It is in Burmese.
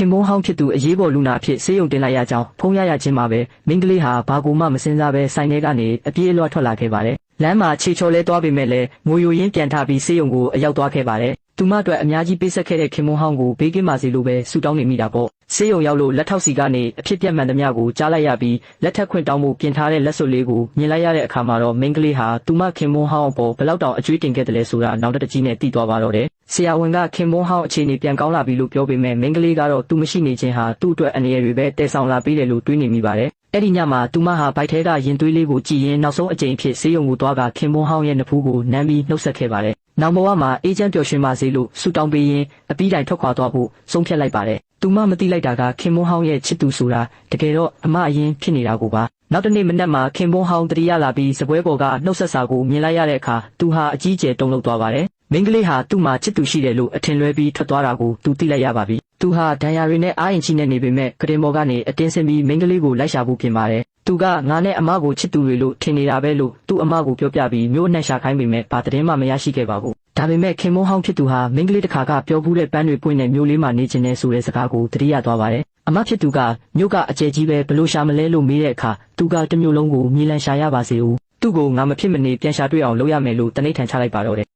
ခင်မုန်းဟောင်းဖြစ်သူအရေးပေါ်လူနာအဖြစ်ဆေးရုံတင်လိုက်ရကြောင်းဖုံးရရချင်းမှာပဲမင်းကလေးဟာဘာကူမှမစင်စားပဲဆိုင်ထဲကနေအပြေးအလွှာထွက်လာခဲ့ပါတယ်လမ်းမှာခြေချော်လဲသွားပေမဲ့လည်းငိုယိုရင်းပြန်ထပြီးဆေးရုံကိုအရောက်သွားခဲ့ပါတယ်သူမအတွက်အများကြီးပေးဆက်ခဲ့တဲ့ခင်မုန်းဟောင်းကိုဘေးကင်းပါစေလို့ပဲဆုတောင်းနေမိတာပေါ့ဆေးရုံရောက်လို့လက်ထောက်စီကနေအဖြစ်ပြက်မှန်သမျှကိုကြားလိုက်ရပြီးလက်ထက်ခွင့်တောင်းမှုပြင်ထားတဲ့လက်စွပ်လေးကိုမြင်လိုက်ရတဲ့အခါမှာတော့မင်းကလေးဟာသူမခင်မုန်းဟောင်းအပေါ်ဘယ်လောက်တောင်အကျွေးတင်ခဲ့တယ်လဲဆိုတာနောက်တစ်ကြီးနဲ့သိသွားပါတော့တယ်ဆရာဝန်ကခင်မုန်းဟောင်းအခြေအနေပြန်ကောင်းလာပြီလို့ပြောပေမဲ့မင်းကလေးကတော့သူမရှိနေခြင်းဟာသူ့အတွက်အနေရတွေပဲတည်ဆောင်လာပေးတယ်လို့တွေးနေမိပါတယ်အဲ့ဒီညမှာသူမဟာဘိုက်ထဲကရင်သွေးလေးကိုကြည်ရင်နောက်ဆုံးအကြိမ်ဖြစ်ဆေးရုံကိုသွားကခင်မုန်းဟောင်းရဲ့နဖူးကိုနမ်းပြီးနှုတ်ဆက်ခဲ့ပါတယ်နောက်ဘဝမှာအေဂျင့်ပျော်ရွှင်ပါစေလို့ဆုတောင်းပေးရင်းအပြီးတိုင်ထွက်ခွာသွားဖို့ဆုံးဖြတ်လိုက်ပါတယ်သူမမသိလိုက်တာကခင်မုန်းဟောင်းရဲ့ချစ်သူဆိုတာတကယ်တော့အမအရင်ဖြစ်နေတာကိုပါနောက်တနေ့မနက်မှာခင်မုန်းဟောင်းတတိယလာပြီးစပွဲပေါ်ကနှုတ်ဆက်စာကိုမြင်လိုက်ရတဲ့အခါသူဟာအကြီးကျယ်တုန်လှုပ်သွားပါတယ်မင်းကလေးဟာသူ့မှာချစ်သူရှိတယ်လို့အထင်လွဲပြီးထွက်သွားတာကိုသူသိလိုက်ရပါပြီသူဟာဒဏ်ရာတွေနဲ့အားရင်ကြီးနေနေပေမဲ့ကတင်မော်ကနေအတင်းဆင်းပြီးမင်းကလေးကိုလိုက်ရှာဖို့ပြင်ပါတယ်သူကငါနဲ့အမကိုချစ်သူတွေလို့ထင်နေတာပဲလို့သူ့အမကိုပြောပြပြီးမျိုးအနှံ့ရှာခိုင်းပေမဲ့ဘာသတင်းမှမရရှိခဲ့ပါဘူးဒါပေမဲ့ခင်မုန်းဟောင်းဖြစ်သူဟာမင်းကလေးတစ်ခါကပြောဘူးတဲ့ပန်းတွေပွင့်တဲ့မျိုးလေးမှာနေခြင်းနဲ့ဆိုတဲ့စကားကိုသတိရသွားပါတယ်အမဖြစ်သူကမြို့ကအကျယ်ကြီးပဲဘလို့ရှာမလဲလို့မေးတဲ့အခါသူကတမျိုးလုံးကိုမြေလံရှာရပါစေဦးသူ့ကိုငါမဖြစ်မနေပြန်ရှာတွေ့အောင်လုပ်ရမယ်လို့တနိဋ္ဌာန်ချလိုက်ပါတော့တယ်